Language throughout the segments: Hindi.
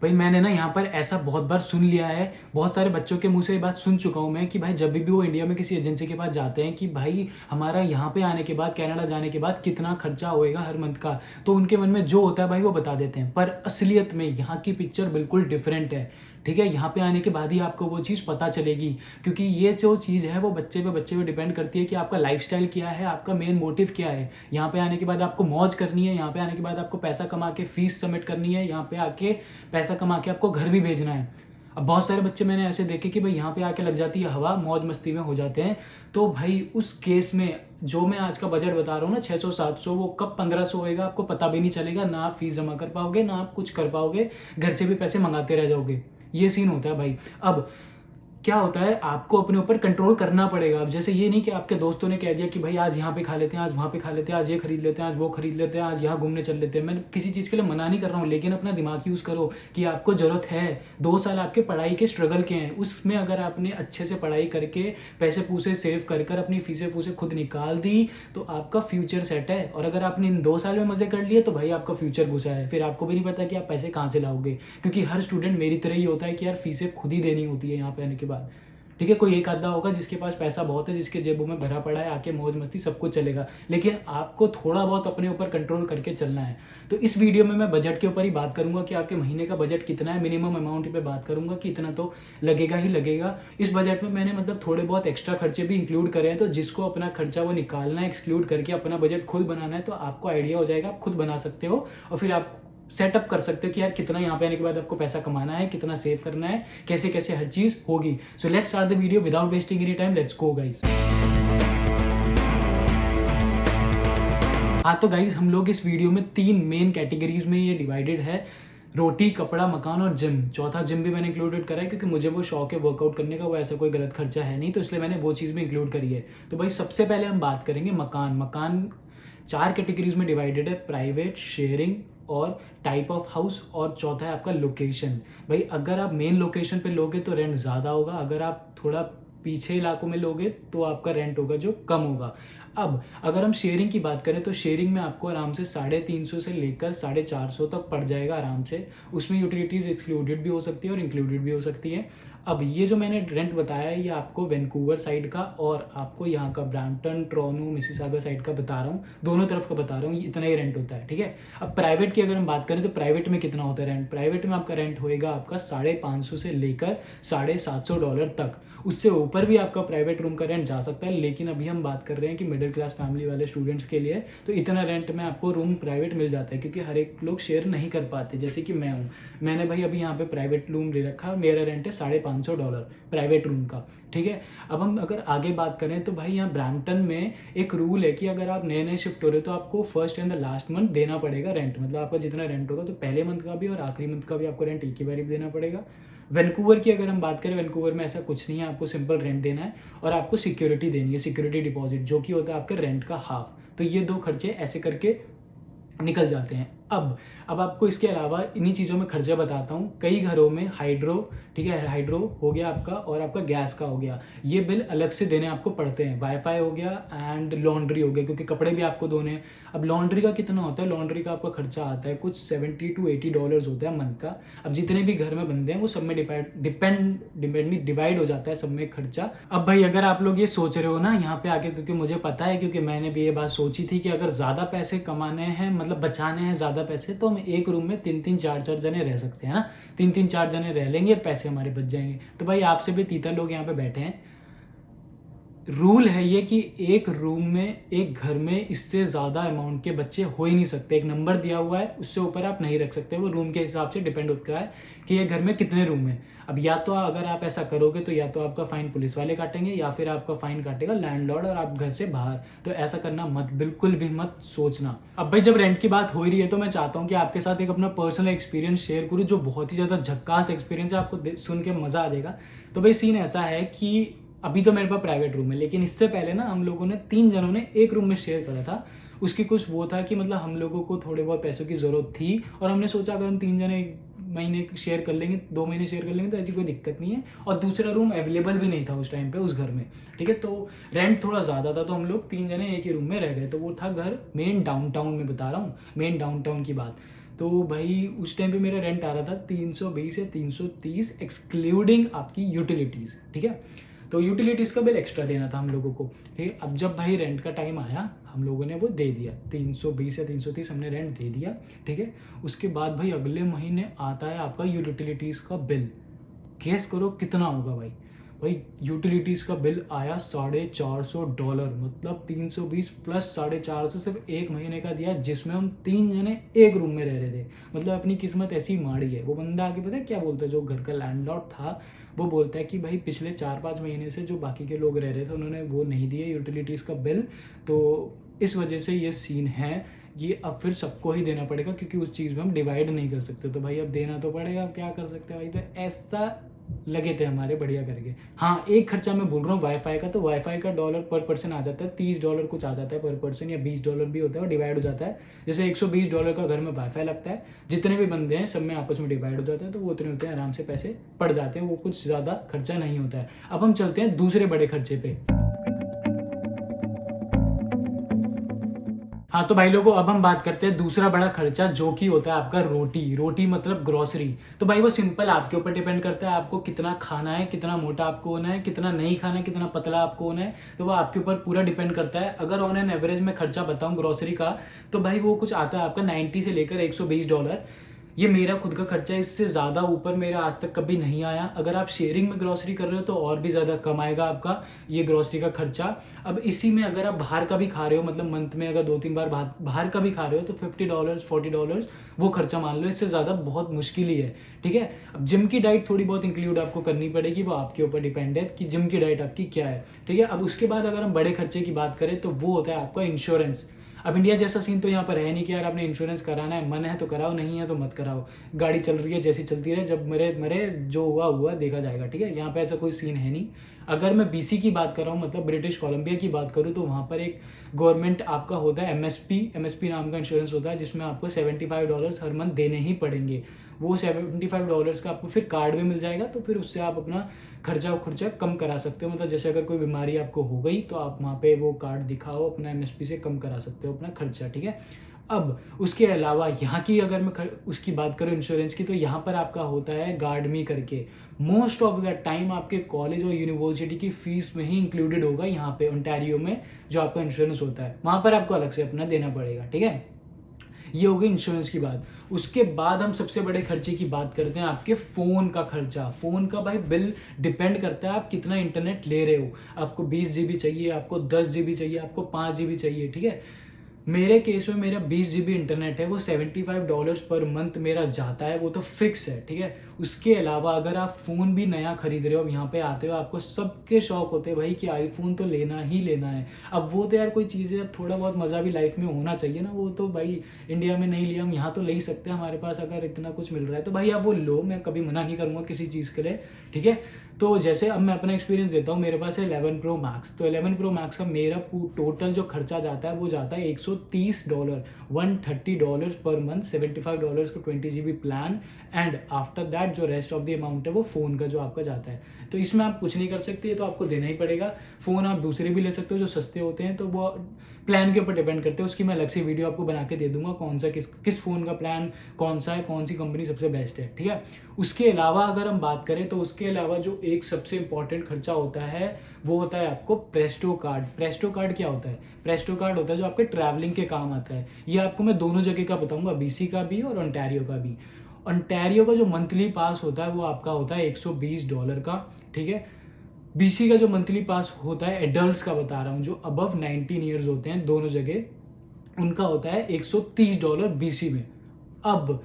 भाई मैंने ना यहाँ पर ऐसा बहुत बार सुन लिया है, बहुत सारे बच्चों के मुँह से ये बात सुन चुका हूँ मैं कि भाई जब भी वो इंडिया में किसी एजेंसी के पास जाते हैं कि भाई हमारा यहाँ पे आने के बाद, कनाडा जाने के बाद कितना खर्चा होएगा हर मंथ का, तो उनके मन में जो होता है भाई वो बता देते हैं। पर असलियत में यहाँ की पिक्चर बिल्कुल डिफरेंट है। ठीक है, यहाँ पे आने के बाद ही आपको वो चीज़ पता चलेगी, क्योंकि ये जो चीज़ है वो बच्चे पे डिपेंड करती है कि आपका लाइफस्टाइल क्या है, आपका मेन मोटिव क्या है। यहाँ पे आने के बाद आपको मौज करनी है, यहाँ पे आने के बाद आपको पैसा कमा के फीस सबमिट करनी है, यहाँ पे आके पैसा कमा के आपको घर भी भेजना है। अब बहुत सारे बच्चे मैंने ऐसे देखे कि भाई यहाँ पे आके लग जाती है हवा, मौज मस्ती में हो जाते हैं। तो भाई उस केस में जो मैं आज का बजट बता रहा हूँ ना, 600-700, वो कब 1500 होएगा आपको पता भी नहीं चलेगा। ना आप फीस जमा कर पाओगे, ना आप कुछ कर पाओगे, घर से भी पैसे मंगाते रह जाओगे। ये सीन होता है भाई। अब क्या होता है, आपको अपने ऊपर कंट्रोल करना पड़ेगा। अब जैसे ये नहीं कि आपके दोस्तों ने कह दिया कि भाई आज यहाँ पे खा लेते हैं, आज वहाँ पे खा लेते हैं, आज ये खरीद लेते हैं, आज वो खरीद लेते हैं, आज यहाँ घूमने चल लेते हैं। मैं किसी चीज़ के लिए मना नहीं कर रहा हूँ, लेकिन अपना दिमाग यूज़ करो कि आपको ज़रूरत है। 2 साल आपके पढ़ाई के स्ट्रगल के हैं, उसमें अगर आपने अच्छे से पढ़ाई करके पैसे पूसे सेव कर कर अपनी फीसें पूसे खुद निकाल दी तो आपका फ्यूचर सेट है। और अगर आपने इन 2 साल में मज़े कर लिए तो भाई आपका फ्यूचर घुसा है, फिर आपको भी नहीं पता कि आप पैसे कहाँ से लाओगे। क्योंकि हर स्टूडेंट मेरी तरह ही होता है कि यार फीसें खुद ही देनी होती है यहाँ पे आने के बाद। ठीक है, कोई एक आधा होगा जिसके पास पैसा बहुत है, जिसके जेबों में भरा पड़ा है, आके मौज मस्ती सब कुछ चलेगा, लेकिन आपको थोड़ा बहुत अपने ऊपर कंट्रोल करके चलना है। तो इस वीडियो में मैं बजट के ऊपर ही बात करूंगा कि आपके महीने का बजट कितना है, मिनिमम अमाउंट पे बात करूंगा कि इतना तो लगेगा ही लगेगा। इस बजट में मैंने मतलब थोड़े बहुत एक्स्ट्रा खर्चे भी इंक्लूड करे हैं, तो जिसको अपना खर्चा वो निकालना है, एक्सक्लूड करके अपना बजट खुद बनाना है, तो आपको आइडिया हो जाएगा, आप खुद बना सकते हो और फिर आप सेटअप कर सकते हो कि यार कितना यहाँ पे आने के बाद आपको पैसा कमाना है, कितना सेव करना है, कैसे कैसे हर चीज होगी। So let's start the video without wasting any time, let's go guys. हाँ तो गाइस, हम लोग इस वीडियो में 3 मेन कैटेगरीज में ये डिवाइडेड है: रोटी, कपड़ा, मकान और जिम। चौथा जिम भी मैंने इंक्लूडेड करा है क्योंकि मुझे वो शौक है वर्कआउट करने का, वो ऐसा कोई गलत खर्चा है नहीं, तो इसलिए मैंने वो चीज़ भी इंक्लूड करी है। तो भाई सबसे पहले हम बात करेंगे मकान। मकान 4 कैटेगरीज में डिवाइडेड है: प्राइवेट, शेयरिंग और टाइप ऑफ हाउस, और चौथा है आपका लोकेशन। भाई अगर आप मेन लोकेशन पे लोगे तो रेंट ज़्यादा होगा, अगर आप थोड़ा पीछे इलाकों में लोगे तो आपका रेंट होगा जो कम होगा। अब अगर हम शेयरिंग की बात करें तो शेयरिंग में आपको आराम से 350 से लेकर 450 तक पड़ जाएगा आराम से। उसमें यूटिलिटीज़ एक्सक्लूडेड भी हो सकती है और इंक्लूडेड भी हो सकती है। अब ये जो मैंने रेंट बताया है ये आपको वैंकूवर साइड का और आपको यहाँ का ब्रैम्पटन, टोरंटो, मिसिसागा साइड का बता रहा हूँ, दोनों तरफ का बता रहा हूँ, इतना ही रेंट होता है। ठीक है, अब प्राइवेट की अगर हम बात करें तो प्राइवेट में कितना होता है रेंट? प्राइवेट में आपका रेंट होएगा आपका 550 से लेकर $750 तक। उससे ऊपर भी आपका प्राइवेट रूम का रेंट जा सकता है, लेकिन अभी हम बात कर रहे हैं कि मिडिल क्लास फैमिली वाले स्टूडेंट्स के लिए तो इतना रेंट में आपको रूम प्राइवेट मिल जाता है, क्योंकि हर एक लोग शेयर नहीं कर पाते। जैसे कि मैं हूँ, मैंने भाई अभी यहाँ पे प्राइवेट रूम ले रखा, मेरा रेंट है $550 प्राइवेट रूम का। ठीक है, अब हम अगर आगे बात करें तो भाई यहाँ ब्रैम्पटन में एक रूल है कि अगर आप नए नए शिफ्ट हो रहे हो तो आपको first and the last month देना पड़ेगा रेंट। मतलब आपका जितना रेंट होगा तो पहले मंथ का भी और आखिरी मंथ का भी आपको रेंट एक ही बार देना पड़ेगा। वैंकूवर की अगर हम बात करें, वैंकूवर में ऐसा कुछ नहीं है, आपको सिंपल रेंट देना है और आपको सिक्योरिटी देनी है, सिक्योरिटी डिपॉजिट, जो कि होता है आपके रेंट का हाफ। तो ये 2 खर्चे ऐसे करके निकल जाते हैं। अब आपको इसके अलावा इन्हीं चीज़ों में खर्चा बताता हूँ। कई घरों में हाइड्रो, ठीक है, हाइड्रो हो गया आपका और आपका गैस का हो गया, ये बिल अलग से देने आपको पड़ते हैं। वाईफाई हो गया एंड लॉन्ड्री हो गया, क्योंकि कपड़े भी आपको धोने हैं। अब लॉन्ड्री का कितना होता है? लॉन्ड्री का आपका खर्चा आता है कुछ $70 to $80 होता है मंथ का। अब जितने भी घर में बंदे हैं वो सब में डिवाइड हो जाता है सब में खर्चा। अब भाई अगर आप लोग ये सोच रहे हो ना यहाँ पे आके, क्योंकि मुझे पता है, क्योंकि मैंने भी ये बात सोची थी कि अगर ज़्यादा पैसे कमाने हैं, मतलब बचाने हैं ज़्यादा पैसे, तो हम एक रूम में 3-3, 4-4 जने रह सकते हैं ना। 3-3, 4 जने रह लेंगे, पैसे हमारे बच जाएंगे। तो भाई आपसे भी 3 लोग यहाँ पे बैठे हैं। रूल है ये कि एक रूम में, एक घर में इससे ज़्यादा अमाउंट के बच्चे हो ही नहीं सकते। एक नंबर दिया हुआ है, उससे ऊपर आप नहीं रख सकते। वो रूम के हिसाब से डिपेंड होता है कि ये घर में कितने रूम हैं। अब या तो अगर आप ऐसा करोगे तो या तो आपका फ़ाइन पुलिस वाले काटेंगे या फिर आपका फ़ाइन काटेगा लैंडलॉर्ड और आप घर से बाहर। तो ऐसा करना मत, बिल्कुल भी मत सोचना। अब भाई जब रेंट की बात हो ही रही है तो मैं चाहता हूँ कि आपके साथ एक अपना पर्सनल एक्सपीरियंस शेयर करूँ, जो बहुत ही ज़्यादा झक्कास एक्सपीरियंस है, आपको सुन के मज़ा आ जाएगा। तो भाई सीन ऐसा है कि अभी तो मेरे पास प्राइवेट रूम है, लेकिन इससे पहले ना हम लोगों ने 3 जनों ने एक रूम में शेयर करा था। उसकी कुछ वो था कि मतलब हम लोगों को थोड़े बहुत पैसों की ज़रूरत थी और हमने सोचा अगर हम 3 जने महीने शेयर कर लेंगे, 2 महीने शेयर कर लेंगे तो ऐसी कोई दिक्कत नहीं है। और दूसरा रूम अवेलेबल भी नहीं था उस टाइम पे उस घर में। ठीक है, तो रेंट थोड़ा ज़्यादा था, तो हम लोग 3 जने एक ही रूम में रह गए। तो वो था घर मेन डाउनटाउन में, बता रहा हूँ मेन डाउनटाउन की बात। तो भाई उस टाइम पे मेरा रेंट आ रहा था 320 या 330 एक्सक्लूडिंग आपकी यूटिलिटीज़, ठीक है। तो यूटिलिटीज़ का बिल एक्स्ट्रा देना था हम लोगों को, ठीक है। अब जब भाई रेंट का टाइम आया, हम लोगों ने वो दे दिया 320 या 330 हमने रेंट दे दिया, ठीक है। उसके बाद भाई अगले महीने आता है आपका यूटिलिटीज़ का बिल। गेस करो कितना होगा भाई। भाई यूटिलिटीज़ का बिल आया $450, मतलब 320 प्लस 450 सिर्फ एक महीने का दिया, जिसमें हम 3 जने एक रूम में रह रहे थे। मतलब अपनी किस्मत ऐसी माड़ी है। वो बंदा आके पता है क्या बोलता है, जो घर का लैंडलॉर्ड था, वो बोलता है कि भाई पिछले 4-5 महीने से जो बाकी के लोग रह रहे थे उन्होंने वो नहीं दिए यूटिलिटीज़ का बिल, तो इस वजह से ये सीन है। ये अब फिर सबको ही देना पड़ेगा, क्योंकि उस चीज़ में हम डिवाइड नहीं कर सकते। तो भाई अब देना तो पड़ेगा, अब क्या कर सकते हैं भाई। तो ऐसा लगे थे हमारे बढ़िया करके। हाँ, एक खर्चा मैं बोल रहा हूँ वाईफाई का, तो वाईफाई का डॉलर पर पर्सन आ जाता है $30 कुछ आ जाता है पर पर्सन, या $20 भी होता है और डिवाइड हो जाता है। जैसे $120 का घर में वाईफाई लगता है, जितने भी बंदे हैं सब में आपस में डिवाइड हो जाता है, तो वो उतने होते हैं, आराम से पैसे पड़ जाते हैं, वो कुछ ज़्यादा खर्चा नहीं होता है। अब हम चलते हैं दूसरे बड़े खर्चे पे। हाँ तो भाई लोगों, अब हम बात करते हैं दूसरा बड़ा खर्चा, जो कि होता है आपका रोटी। रोटी मतलब ग्रोसरी। तो भाई वो सिंपल आपके ऊपर डिपेंड करता है, आपको कितना खाना है, कितना मोटा आपको होना है, कितना नहीं खाना है, कितना पतला आपको होना है, तो वो आपके ऊपर पूरा डिपेंड करता है। अगर ऑन एन एवरेज में खर्चा बताऊं ग्रोसरी का, तो भाई वो कुछ आता है आपका 90 से लेकर $120। ये मेरा खुद का खर्चा है, इससे ज़्यादा ऊपर मेरा आज तक कभी नहीं आया। अगर आप शेयरिंग में ग्रोसरी कर रहे हो तो और भी ज़्यादा कम आएगा आपका ये ग्रोसरी का खर्चा। अब इसी में अगर आप बाहर का भी खा रहे हो, मतलब मंथ में अगर 2-3 बार बाहर का भी खा रहे हो, तो $50 $40 वो खर्चा मान लो। इससे ज़्यादा बहुत मुश्किल ही है, ठीक है। अब जिम की डाइट थोड़ी बहुत इंक्लूड आपको करनी पड़ेगी, वो आपके ऊपर डिपेंड है कि जिम की डाइट आपकी क्या है, ठीक है। अब उसके बाद अगर हम बड़े खर्चे की बात करें तो वो होता है आपका इंश्योरेंस। अब इंडिया जैसा सीन तो यहाँ पर है नहीं कि यार आपने इंश्योरेंस कराना है, मन है तो कराओ, नहीं है तो मत कराओ, गाड़ी चल रही है जैसी चलती रहे, जब मरे मरे, जो हुआ हुआ देखा जाएगा, ठीक है। यहाँ पे ऐसा कोई सीन है नहीं। अगर मैं बीसी की बात कर रहा हूँ, मतलब ब्रिटिश कोलंबिया की बात करूँ, तो वहाँ पर एक गवर्नमेंट आपका होता है एमएसपी नाम का इंश्योरेंस होता है, जिसमें आपको $75 हर मंथ देने ही पड़ेंगे। वो $75 का आपको फिर कार्ड भी मिल जाएगा, तो फिर उससे आप अपना खर्चा कम करा सकते हो। मतलब जैसे अगर कोई बीमारी आपको हो गई तो आप वहाँ पे वो कार्ड दिखाओ, अपना एमएसपी से कम करा सकते हो अपना खर्चा, ठीक है। अब उसके अलावा यहाँ की अगर मैं उसकी बात करूँ इंश्योरेंस की, तो यहाँ पर आपका होता है गार्डमी करके। मोस्ट ऑफ द टाइम आपके कॉलेज और यूनिवर्सिटी की फीस में ही इंक्लूडेड होगा यहाँ पे ओंटारियो में, जो आपका इंश्योरेंस होता है वहाँ पर आपको अलग से अपना देना पड़ेगा, ठीक है। ये हो गई इंश्योरेंस की बात। उसके बाद हम सबसे बड़े खर्चे की बात करते हैं, आपके फ़ोन का खर्चा। फ़ोन का भाई बिल डिपेंड करता है आप कितना इंटरनेट ले रहे हो। आपको 20 GB चाहिए, आपको 10 GB चाहिए, आपको 5 GB चाहिए, ठीक है। मेरे केस में मेरा 20 GB इंटरनेट है, वो $75 पर मंथ मेरा जाता है, वो तो फिक्स है, ठीक है। उसके अलावा अगर आप फ़ोन भी नया खरीद रहे हो, अब यहाँ पे आते हो, आपको सबके शौक होते हैं भाई कि आईफोन तो लेना ही लेना है। अब वो तो यार कोई चीज़ है, अब थोड़ा बहुत मज़ा भी लाइफ में होना चाहिए ना। वो तो भाई इंडिया में नहीं लिया, हम यहाँ तो ले ही सकते हैं, हमारे पास अगर इतना कुछ मिल रहा है तो भाई आप वो लो, मैं कभी मना नहीं करूँगा किसी चीज़ के लिए, ठीक है। तो जैसे अब मैं अपना एक्सपीरियंस देता हूँ, मेरे पास है 11 Pro Max। तो 11 Pro Max का मेरा टोटल जो खर्चा जाता है वो जाता है $130, $130 पर मंथ, $75 का 20 GB plan, and after that जो रेस्ट ऑफ द अमाउंट है वो फ़ोन का जो आपका जाता है। तो इसमें आप कुछ नहीं कर सकते, तो आपको देना ही पड़ेगा। फ़ोन आप दूसरे भी ले सकते हो जो सस्ते होते हैं, तो वो प्लान के ऊपर डिपेंड करते हैं। उसकी मैं अलग से वीडियो आपको बना के दे दूंगा, कौन सा किस फ़ोन का प्लान कौन सा है, कौन सी कंपनी सबसे बेस्ट है, ठीक है। उसके अलावा अगर हम बात करें तो उसके अलावा जो एक सबसे इंपॉर्टेंट खर्चा होता है वो होता है आपको प्रेस्टो कार्ड। प्रेस्टो कार्ड क्या होता है? प्रेस्टो कार्ड होता है जो आपके ट्रैवलिंग के काम आता है। ये आपको मैं दोनों जगह का बताऊंगा, बीसी का भी और ओंटारियो का भी। ओंटारियो का जो मंथली पास होता है वो आपका होता है $120 का, ठीक है। बीसी का जो मंथली पास होता है, एडल्ट्स का बता रहा हूँ, जो अबव 19 ईयर्स होते हैं दोनों जगह, उनका होता है $130 बीसी में। अब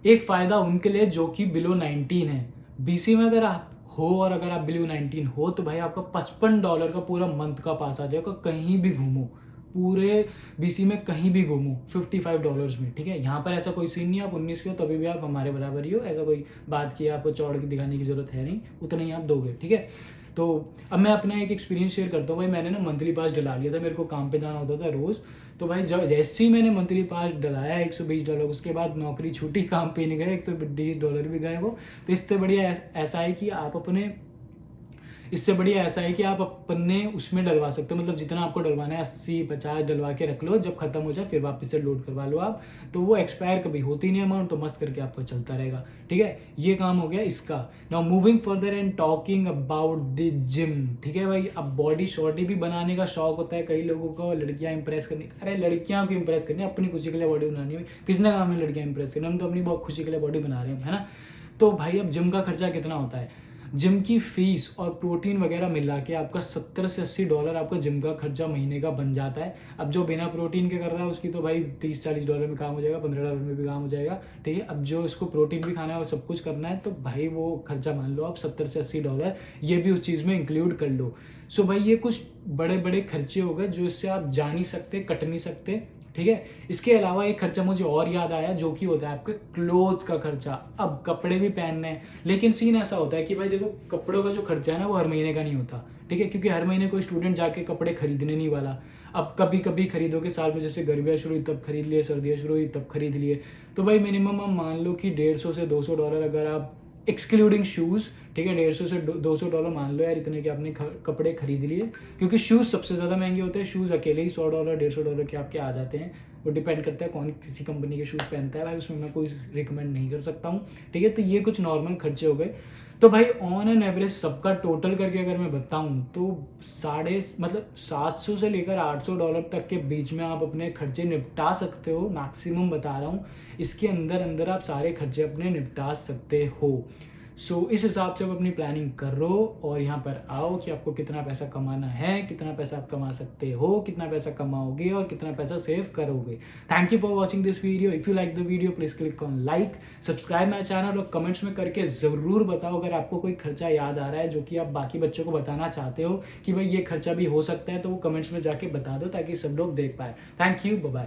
एक फ़ायदा उनके लिए जो कि बिलो 19 है। बीसी में अगर आप हो और अगर आप बिलो 19 हो तो भाई आपका $55 का पूरा मंथ का पास आ जाएगा, कहीं भी घूमो, पूरे बीसी में कहीं भी घूमो $55 में, ठीक है। यहाँ पर ऐसा कोई सीन नहीं, आप 19 के हो तभी भी आप हमारे बराबर ही हो, ऐसा कोई बात की आपको चौड़ के दिखाने की जरूरत है नहीं, उतना ही आप दोगे, ठीक है। तो अब मैं अपना एक एक्सपीरियंस शेयर करता हूँ भाई। मैंने ना मंथली पास डला लिया था, मेरे को काम पे जाना होता था रोज़। तो भाई जब जैसे ही मैंने मंथली पास डलाया $120, उसके बाद नौकरी छूटी, काम पे नहीं गए, $120 भी गए वो। तो इससे बढ़िया ऐसा है कि आप अपने इससे बढ़िया ऐसा है कि आप अपने उसमें डलवा सकते हो, मतलब जितना आपको डलवाना है 80-50 डलवा के रख लो, जब खत्म हो जाए फिर वापस से लोड करवा लो आप, तो वो एक्सपायर कभी होती नहीं अमाउंट, तो मस्त करके आपको चलता रहेगा। ठीक है, ये काम हो गया इसका। Now moving further and talking about the gym. ठीक है भाई, अब बॉडी शॉडी भी बनाने का शौक होता है कई लोगों को, लड़कियां इंप्रेस करनी, अरे लड़कियां को इंप्रेस करनी, अपनी खुशी के लिए बॉडी बनानी है, किसने कहा हमें लड़कियां इंप्रेस करनी, हम तो अपनी बहुत खुशी के लिए बॉडी बना रहे हैं, है ना। तो भाई अब जिम का खर्चा कितना होता है, जिम की फीस और प्रोटीन वगैरह मिला के आपका $70 से $80 आपका जिम का खर्चा महीने का बन जाता है। अब जो बिना प्रोटीन के कर रहा है उसकी तो भाई $30-40 में काम हो जाएगा, $15 में भी काम हो जाएगा। ठीक है, अब जो इसको प्रोटीन भी खाना है और सब कुछ करना है, तो भाई वो खर्चा मान लो आप $70 से $80, ये भी उस चीज़ में इंक्लूड कर लो। सो भाई ये कुछ बड़े बड़े खर्चे हो गए जो इससे आप जा नहीं सकते, कट नहीं सकते। ठीक है, इसके अलावा एक खर्चा मुझे और याद आया जो कि होता है आपके क्लोथ्स का खर्चा। अब कपड़े भी पहनने हैं, लेकिन सीन ऐसा होता है कि भाई देखो कपड़ों का जो खर्चा है ना वो हर महीने का नहीं होता। ठीक है, क्योंकि हर महीने कोई स्टूडेंट जाके कपड़े खरीदने नहीं वाला। अब कभी कभी खरीदोगे, साल में जैसे गर्मियाँ शुरू हुई तब खरीद लिए, सर्दियाँ शुरू हुई तब खरीद लिए, तो भाई मिनिमम हम मान लो कि $150 से $200 अगर आप एक्सक्लूडिंग शूज़, ठीक है, $150 से $200 मान लो यार, इतने के आपने कपड़े खरीद लिए, क्योंकि शूज़ सबसे ज़्यादा महंगे होते हैं। शूज़ अकेले ही $100 $150 के आपके आ जाते हैं। वो डिपेंड करता है कौन किसी कंपनी के शूज़ पहनता है भाई, उसमें मैं कोई रिकमेंड नहीं कर सकता हूँ। ठीक है, तो ये कुछ नॉर्मल खर्चे हो गए। तो भाई ऑन एन एवरेज सबका टोटल करके अगर मैं बताऊँ तो 700 से लेकर $800 तक के बीच में आप अपने खर्चे निपटा सकते हो, मैक्सिमम बता रहा हूँ। इसके अंदर अंदर आप सारे खर्चे अपने निपटा सकते हो। सो इस हिसाब से आप अपनी प्लानिंग करो और यहाँ पर आओ कि आपको कितना पैसा कमाना है, कितना पैसा आप कमा सकते हो, कितना पैसा कमाओगे और कितना पैसा सेव करोगे। Thank you for watching this video. If you like the video please click on like, subscribe my channel और कमेंट्स में करके ज़रूर बताओ अगर आपको कोई खर्चा याद आ रहा है जो कि आप बाकी बच्चों को बताना चाहते हो कि भाई ये खर्चा भी हो सकता है, तो वो कमेंट्स में जाके बता दो ताकि सब लोग देख पाए। Thank you, bye bye.